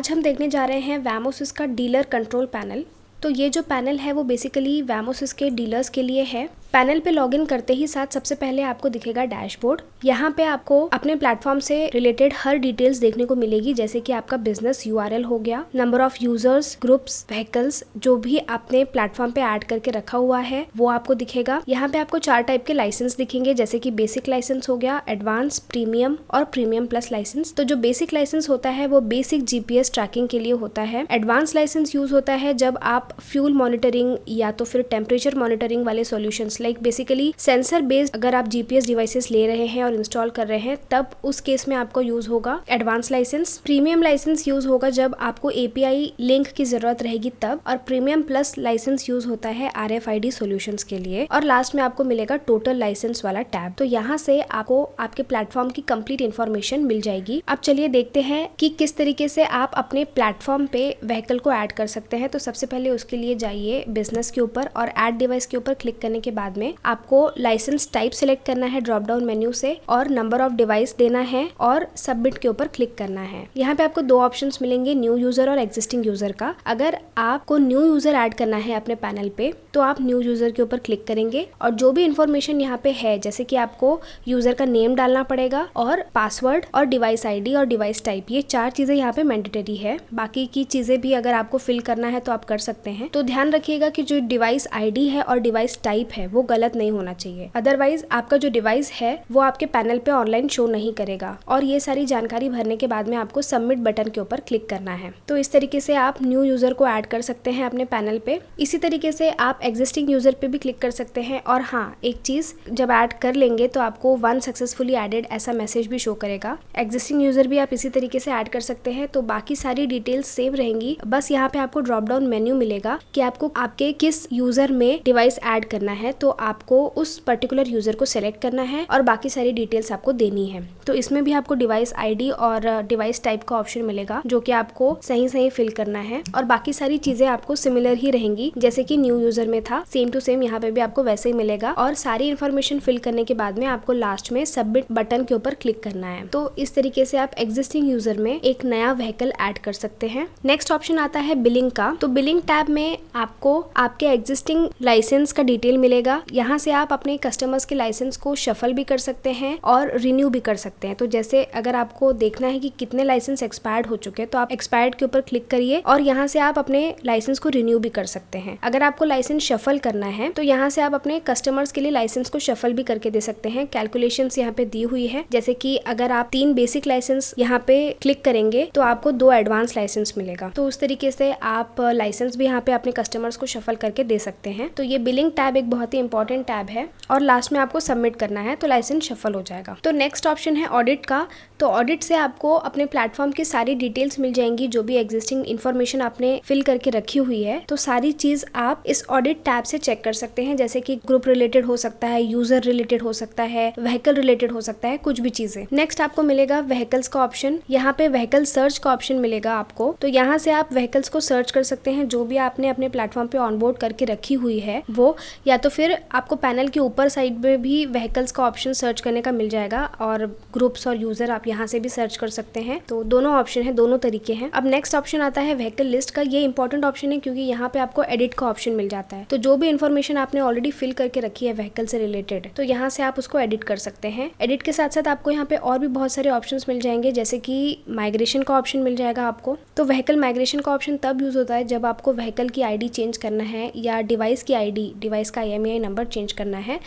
आज हम देखने जा रहे हैं वैमोसिस का डीलर कंट्रोल पैनल। तो ये जो पैनल है वो बेसिकली वैमोसिस के डीलर्स के लिए है। पैनल पे लॉगिन करते ही साथ सबसे पहले आपको दिखेगा डैशबोर्ड। यहाँ पे आपको अपने प्लेटफॉर्म से रिलेटेड हर डिटेल्स देखने को मिलेगी, जैसे कि आपका बिजनेस यूआरएल हो गया, number of users, groups, vehicles, जो भी आपने प्लेटफॉर्म पे ऐड करके रखा हुआ है वो आपको दिखेगा। यहाँ पे आपको 4 टाइप के लाइसेंस दिखेंगे, जैसे कि बेसिक लाइसेंस हो गया, एडवांस, प्रीमियम और प्रीमियम प्लस लाइसेंस। तो जो बेसिक लाइसेंस होता है वो बेसिक जीपीएस ट्रैकिंग के लिए होता है। एडवांस लाइसेंस यूज होता है जब आप फ्यूल मॉनिटरिंग या तो फिर टेम्परेचर मॉनिटरिंग वाले solutions like basically sensor based अगर आप जीपीएस डिवाइसेस ले रहे हैं और इंस्टॉल कर रहे हैं तब उस केस में आपको यूज होगा advance license. Premium license use होगा जब आपको एपीआई लिंक की जरूरत रहेगी तब, और प्रीमियम प्लस लाइसेंस यूज होता है आरएफआईडी सॉल्यूशंस के लिए। और लास्ट में आपको मिलेगा टोटल लाइसेंस वाला टैब। तो यहाँ से आपको आपके प्लेटफॉर्म की कंप्लीट इन्फॉर्मेशन मिल जाएगी। अब चलिए देखते हैं कि किस तरीके से आप अपने प्लेटफॉर्म पे व्हीकल को ऐड कर सकते हैं। तो सबसे पहले उसके लिए जाइए बिजनेस के ऊपर और ऐड डिवाइस के ऊपर क्लिक करने के बाद में आपको लाइसेंस टाइप सिलेक्ट करना है ड्रॉप डाउन मेन्यू से, और नंबर ऑफ डिवाइस देना है और सबमिट के ऊपर क्लिक करना है। यहाँ पे आपको 2 ऑप्शंस मिलेंगे, न्यू यूजर और एग्जिस्टिंग यूजर का। अगर आपको न्यू यूजर ऐड करना है अपने पैनल पे तो आप न्यू यूजर के ऊपर क्लिक करेंगे और जो भी इंफॉर्मेशन यहाँ पे है, जैसे कि आपको यूजर का नेम डालना पड़ेगा और पासवर्ड और डिवाइस आईडी और डिवाइस टाइप, ये 4 चीजें यहाँ पे मैंडेटरी है। बाकी की चीजें भी अगर आपको फिल करना है तो आप कर सकते हैं। तो ध्यान रखिएगा कि जो डिवाइस आईडी है और डिवाइस टाइप है वो गलत नहीं होना चाहिए, अदरवाइज आपका जो डिवाइस है वो आपके पैनल पे ऑनलाइन शो नहीं करेगा। और ये सारी जानकारी भरने के बाद में आपको सबमिट बटन के ऊपर क्लिक करना है। तो इस तरीके से आप न्यू यूजर को ऐड कर सकते हैं अपने पैनल पे। इसी तरीके से आप एग्जिस्टिंग यूजर पे भी क्लिक कर सकते हैं। और हाँ, एक चीज, जब ऐड कर लेंगे तो आपको 1 सक्सेसफुली एडेड ऐसा मैसेज भी शो करेगा। एग्जिस्टिंग यूजर भी आप इसी तरीके से ऐड कर सकते हैं। तो बाकी सारी डिटेल्स सेव रहेंगी, बस यहाँ पे आपको ड्रॉप डाउन मेन्यू मिलेगा कि आपको आपके किस यूजर में डिवाइस ऐड करना है। तो आपको उस पर्टिकुलर यूजर को सेलेक्ट करना है और बाकी सारी डिटेल्स आपको देनी है। तो इसमें भी आपको डिवाइस आईडी और डिवाइस टाइप का ऑप्शन मिलेगा जो कि आपको सही फिल करना है। और बाकी सारी चीजें आपको सिमिलर ही रहेंगी, जैसे कि न्यू यूजर में था, सेम टू सेम यहाँ पे भी आपको वैसे ही मिलेगा। और सारी इन्फॉर्मेशन फिल करने के बाद में आपको लास्ट में सबमिट बटन के ऊपर क्लिक करना है। तो इस तरीके से आप एग्जिस्टिंग यूजर में एक नया व्हीकल ऐड कर सकते हैं। नेक्स्ट ऑप्शन आता है बिलिंग का। तो बिलिंग टैब में आपको आपके एग्जिस्टिंग लाइसेंस का डिटेल मिलेगा। यहाँ से आप अपने कस्टमर्स के लाइसेंस को शफल भी कर सकते हैं और रिन्यू भी कर सकते हैं। तो जैसे अगर आपको देखना है कि कितने लाइसेंस एक्सपायर्ड हो चुके हैं तो आप एक्सपायर्ड के ऊपर क्लिक करिए और यहाँ से आप अपने लाइसेंस को रिन्यू भी कर सकते हैं। अगर आपको लाइसेंस शफल करना है तो यहाँ से आप अपने कस्टमर्स के लिए लाइसेंस को शफल भी करके दे सकते हैं। कैलकुलेशंस यहाँ पे दी हुई है, जैसे कि अगर आप 3 बेसिक लाइसेंस यहाँ पे क्लिक करेंगे तो आपको 2 एडवांस लाइसेंस मिलेगा। तो उस तरीके से आप लाइसेंस भी यहाँ पे अपने कस्टमर्स को शफल करके दे सकते हैं। तो ये बिलिंग टैब एक बहुत ही इंपॉर्टेंट टैब है और लास्ट में आपको सबमिट करना है तो लाइसेंस शफल हो जाएगा। तो नेक्स्ट ऑप्शन है ऑडिट का। तो ऑडिट से आपको अपने प्लेटफॉर्म की सारी डिटेल्स मिल जाएंगी, जो भी एग्जिस्टिंग इन्फॉर्मेशन आपने फिल करके रखी हुई है। तो सारी चीज आप इस ऑडिट टैब से चेक कर सकते हैं, जैसे कि ग्रुप रिलेटेड हो सकता है, यूजर रिलेटेड हो सकता है, व्हीकल रिलेटेड हो सकता है, कुछ भी चीजें। नेक्स्ट आपको मिलेगा व्हीकल्स का ऑप्शन। यहाँ पे व्हीकल सर्च का ऑप्शन मिलेगा आपको। तो यहाँ से आप व्हीकल्स को सर्च कर सकते हैं जो भी आपने अपने प्लेटफॉर्म पे ऑनबोर्ड करके रखी हुई है वो, या तो फिर आपको पैनल के ऊपर साइड में भी व्हीकल्स का ऑप्शन सर्च करने का मिल जाएगा और ग्रुप्स और यूजर आप यहाँ से भी सर्च कर सकते हैं। तो दोनों ऑप्शन है, दोनों तरीके हैं। अब नेक्स्ट ऑप्शन आता है व्हीकल लिस्ट का। ये इंपॉर्टेंट ऑप्शन है क्योंकि यहाँ पे आपको एडिट का ऑप्शन मिल जाता है। तो जो भी इन्फॉर्मेशन आपने ऑलरेडी फिल करके रखी है व्हीकल से रिलेटेड, तो यहाँ से आप उसको एडिट कर सकते हैं। एडिट के साथ साथ आपको यहाँ पे और भी बहुत सारे ऑप्शन मिल जाएंगे, जैसे कि माइग्रेशन का ऑप्शन मिल जाएगा आपको। तो व्हीकल माइग्रेशन का ऑप्शन तब यूज होता है जब आपको व्हीकल की आईडी चेंज करना है या डिवाइस की आईडी, डिवाइस का IMEI नंबर चेंज करना है।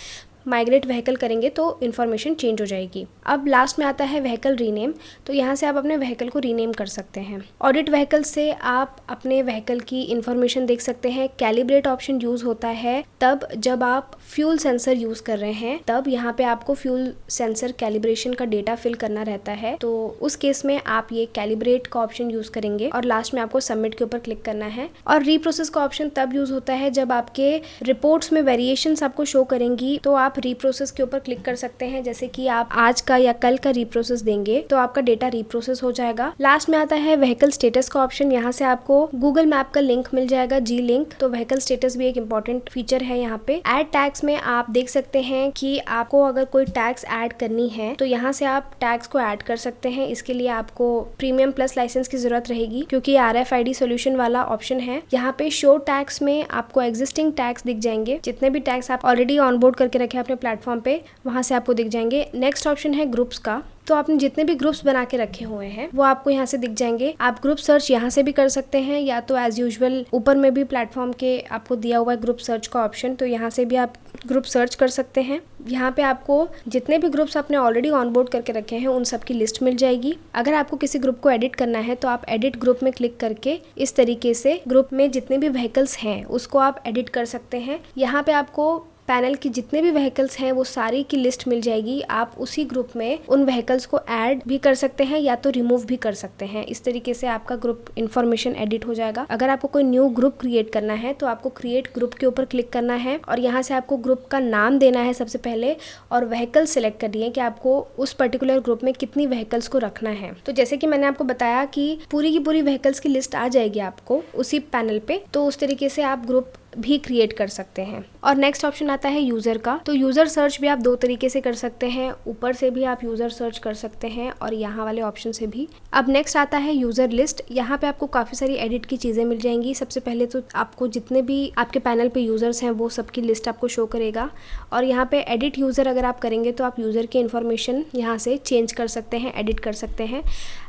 माइग्रेट व्हीकल करेंगे तो इन्फॉर्मेशन चेंज हो जाएगी। अब लास्ट में आता है व्हीकल रीनेम। तो यहाँ से आप अपने व्हीकल को रीनेम कर सकते हैं। ऑडिट व्हीकल से आप अपने व्हीकल की इन्फॉर्मेशन देख सकते हैं। कैलिब्रेट ऑप्शन यूज होता है तब जब आप फ्यूल सेंसर यूज कर रहे हैं, तब यहाँ पे आपको फ्यूल सेंसर कैलिब्रेशन का डेटा फिल करना रहता है। तो उस केस में आप ये कैलिब्रेट का ऑप्शन यूज करेंगे और लास्ट में आपको सबमिट के ऊपर क्लिक करना है। और रीप्रोसेस का ऑप्शन तब यूज होता है जब आपके रिपोर्ट्स में वेरिएशंस आपको शो करेंगी, तो आप आप रीप्रोसेस के ऊपर क्लिक कर सकते हैं। जैसे कि आप आज का या कल का रीप्रोसेस देंगे तो आपका डेटा रीप्रोसेस हो जाएगा। लास्ट में आता है व्हीकल स्टेटस का ऑप्शन। यहाँ से आपको गूगल मैप का लिंक मिल जाएगा, जी लिंक। तो व्हीकल स्टेटस भी एक इंपॉर्टेंट फीचर है। यहाँ पे ऐड टैग्स में आप देख सकते हैं कि आपको अगर कोई टैग्स ऐड करनी है तो यहाँ से आप टैग्स को ऐड कर सकते हैं। इसके लिए आपको प्रीमियम प्लस लाइसेंस की जरूरत रहेगी क्योंकि RFID सोल्यूशन वाला ऑप्शन है। यहाँ पे शो टैग्स में आपको एग्जिस्टिंग टैग्स दिख जाएंगे। जितने भी टैग्स आप ऑलरेडी ऑनबोर्ड करके रखे हैं अपने प्लेटफॉर्म पे, वहां से आपको दिख जाएंगे। नेक्स्ट ऑप्शन है ग्रुप्स का। तो आपने जितने भी ग्रुप्स बना के रखे हुए हैं वो आपको यहाँ से दिख जाएंगे। आप ग्रुप सर्च यहाँ से भी कर सकते हैं, या तो एज यूजुअल ऊपर में भी प्लेटफॉर्म के आपको दिया हुआ है ग्रुप सर्च का ऑप्शन, तो यहाँ से भी आप ग्रुप सर्च कर सकते हैं। यहाँ पे आपको जितने भी ग्रुप्स आपने ऑलरेडी ऑनबोर्ड करके रखे हैं उन सब की लिस्ट मिल जाएगी। अगर आपको किसी ग्रुप को एडिट करना है तो आप एडिट ग्रुप में क्लिक करके इस तरीके से ग्रुप में जितने भी व्हीकल्स हैं उसको आप एडिट कर सकते हैं। यहाँ पे आपको पैनल की जितने भी व्हीकल्स हैं वो सारी की लिस्ट मिल जाएगी। आप उसी ग्रुप में उन व्हीकल्स को ऐड भी कर सकते हैं या तो रिमूव भी कर सकते हैं। इस तरीके से आपका ग्रुप इन्फॉर्मेशन एडिट हो जाएगा। अगर आपको कोई न्यू ग्रुप क्रिएट करना है तो आपको क्रिएट ग्रुप के ऊपर क्लिक करना है और यहाँ से आपको ग्रुप का नाम देना है सबसे पहले, और व्हीकल सिलेक्ट करनी है कि आपको उस पर्टिकुलर ग्रुप में कितनी व्हीकल्स को रखना है। तो जैसे कि मैंने आपको बताया कि पूरी की पूरी व्हीकल्स की लिस्ट आ जाएगी आपको उसी पैनल पे, तो उस तरीके से आप ग्रुप भी क्रिएट कर सकते हैं। और नेक्स्ट ऑप्शन आता है यूजर का। तो यूजर सर्च भी आप दो तरीके से कर सकते हैं, ऊपर से भी आप यूजर सर्च कर सकते हैं और यहाँ वाले ऑप्शन से भी। अब नेक्स्ट आता है यूजर लिस्ट। यहाँ पे आपको काफी सारी एडिट की चीजें मिल जाएंगी। सबसे पहले तो आपको जितने भी आपके पैनल पे यूजर्स हैं वो सबकी लिस्ट आपको शो करेगा, और यहाँ पे एडिट यूजर अगर आप करेंगे तो आप यूजर की इन्फॉर्मेशन यहाँ से चेंज कर सकते हैं, एडिट कर सकते हैं।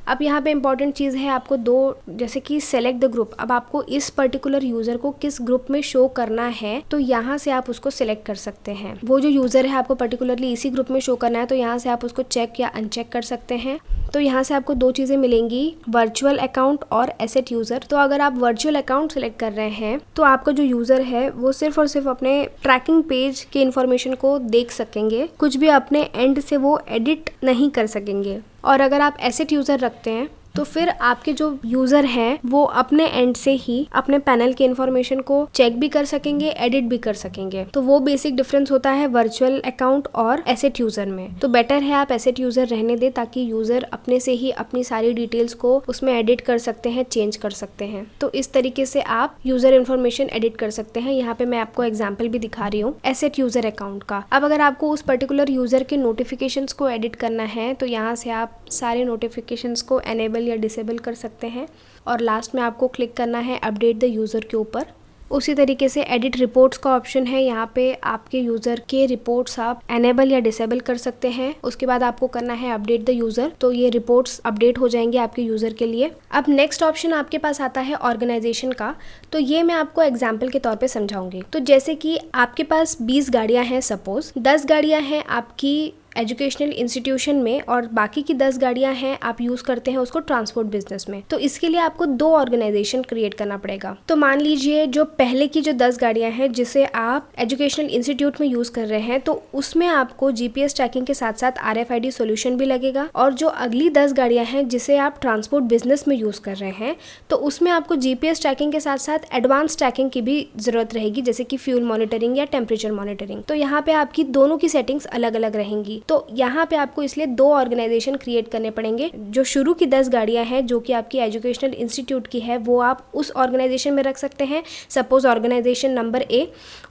अब यहाँ पे इंपॉर्टेंट चीज़ है आपको दो, जैसे कि सेलेक्ट द ग्रुप। अब आपको इस पर्टिकुलर यूजर को किस ग्रुप में शो करना है तो यहाँ से आप उसको सिलेक्ट कर सकते हैं। वो जो यूजर है आपको पर्टिकुलरली इसी ग्रुप में शो करना है तो यहाँ से आप उसको चेक या अनचेक कर सकते हैं। तो यहाँ से आपको दो चीज़ें मिलेंगी, वर्चुअल अकाउंट और एसेट यूजर। तो अगर आप वर्चुअल अकाउंट सेलेक्ट कर रहे हैं तो आपका जो यूजर है वो सिर्फ और सिर्फ अपने ट्रैकिंग पेज के इन्फॉर्मेशन को देख सकेंगे, कुछ भी अपने एंड से वो एडिट नहीं कर सकेंगे। और अगर आप एसेट यूजर रखते हैं तो फिर आपके जो यूजर हैं वो अपने एंड से ही अपने पैनल के इन्फॉर्मेशन को चेक भी कर सकेंगे, एडिट भी कर सकेंगे। तो वो बेसिक डिफरेंस होता है वर्चुअल अकाउंट और एसेट यूजर में। तो बेटर है आप एसेट यूजर रहने दें ताकि यूजर अपने से ही अपनी सारी डिटेल्स को उसमें एडिट कर सकते हैं, चेंज कर सकते हैं। तो इस तरीके से आप यूजर इन्फॉर्मेशन एडिट कर सकते हैं। यहाँ पे मैं आपको एग्जाम्पल भी दिखा रही हूँ एसेट यूजर अकाउंट का। अब अगर आपको उस पर्टिकुलर यूजर के नोटिफिकेशंस को एडिट करना है तो यहाँ से आप सारे नोटिफिकेशंस को एनेबल या डिसेबल कर सकते हैं, और लास्ट में आपको क्लिक करना है अपडेट द यूज़र के ऊपर। उसी तरीके से एडिट रिपोर्ट्स का ऑप्शन है। यहाँ पे आपके यूज़र के रिपोर्ट्स आप एनेबल या डिसेबल कर सकते हैं। उसके बाद आपको करना है अपडेट द यूज़र, तो ये रिपोर्ट्स अपडेट हो जाएंगे आपके यूज़र के लिए। अब नेक्स्ट ऑप्शन आपके पास आता है ऑर्गेनाइजेशन का। तो ये मैं आपको एग्जाम्पल के तौर पे समझाऊंगी। तो जैसे कि आपके पास 20 गाड़ियाँ हैं, सपोज 10 गाड़ियाँ हैं आपकी एजुकेशनल इंस्टीट्यूशन में और बाकी की 10 गाड़ियां हैं आप यूज करते हैं उसको ट्रांसपोर्ट बिजनेस में। तो इसके लिए आपको 2 ऑर्गेनाइजेशन क्रिएट करना पड़ेगा। तो मान लीजिए जो पहले की जो 10 गाड़ियां हैं जिसे आप एजुकेशनल इंस्टीट्यूट में यूज कर रहे हैं तो उसमें आपको जीपीएस ट्रैकिंग के साथ साथ RFID सोल्यूशन भी लगेगा, और जो अगली 10 गाड़ियां हैं जिसे आप ट्रांसपोर्ट बिजनेस में यूज कर रहे हैं तो उसमें आपको जीपीएस ट्रैकिंग के साथ साथ एडवांस ट्रैकिंग की भी जरूरत रहेगी, जैसे कि फ्यूल मॉनिटरिंग या टेम्परेचर मॉनिटरिंग। तो यहाँ पे आपकी दोनों की सेटिंग्स अलग अलग रहेंगी। तो यहाँ पे आपको इसलिए 2 ऑर्गेनाइजेशन क्रिएट करने पड़ेंगे। जो शुरू की 10 गाड़ियाँ हैं जो कि आपकी एजुकेशनल इंस्टीट्यूट की है वो आप उस ऑर्गेनाइजेशन में रख सकते हैं, सपोज ऑर्गेनाइजेशन नंबर A,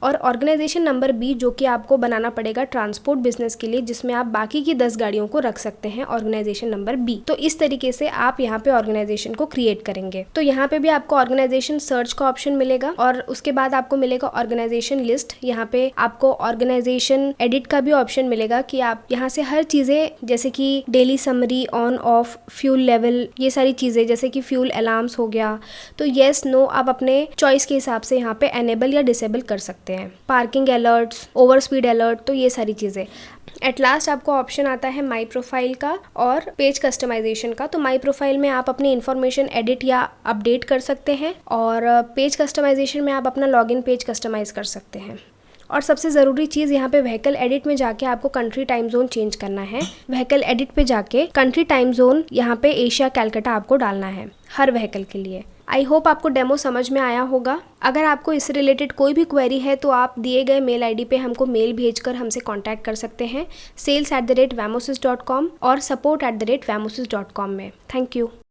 और ऑर्गेनाइजेशन नंबर B जो कि आपको बनाना पड़ेगा ट्रांसपोर्ट बिजनेस के लिए, जिसमें आप बाकी की 10 गाड़ियों को रख सकते हैं ऑर्गेनाइजेशन नंबर B। तो इस तरीके से आप यहाँ पे ऑर्गेनाइजेशन को क्रिएट करेंगे। तो यहाँ पे भी आपको ऑर्गेनाइजेशन सर्च का ऑप्शन मिलेगा और उसके बाद आपको मिलेगा ऑर्गेनाइजेशन लिस्ट। यहाँ पे आपको ऑर्गेनाइजेशन एडिट का भी ऑप्शन मिलेगा कि आप यहाँ से हर चीजें जैसे कि daily summary, on off, fuel level, ये सारी चीजें जैसे कि फ्यूल अलार्म्स हो गया, तो येस नो आप अपने चॉइस के हिसाब से यहाँ पे एनेबल या डिसेबल कर सकते हैं। Parking alerts, over speed alert, तो ये सारी चीजें। एट लास्ट आपको ऑप्शन आता है माई प्रोफाइल का और पेज कस्टमाइजेशन का। तो माई प्रोफाइल में आप अपनी इन्फॉर्मेशन एडिट या अपडेट कर सकते हैं, और पेज कस्टमाइजेशन में आप अपना लॉगिन पेज कस्टमाइज कर सकते हैं। और सबसे ज़रूरी चीज़ यहाँ पे व्हीकल एडिट में जाके आपको कंट्री टाइम जोन चेंज करना है। व्हीकल एडिट पे जाके कंट्री टाइम जोन यहाँ पे एशिया कैलकाटा आपको डालना है हर व्हीकल के लिए। आई होप आपको डेमो समझ में आया होगा। अगर आपको इससे रिलेटेड कोई भी क्वेरी है तो आप दिए गए मेल आईडी पे हमको मेल भेजकर हमसे कांटेक्ट कर सकते हैं sales@vamosis.com और support@vamosis.com में। Thank you.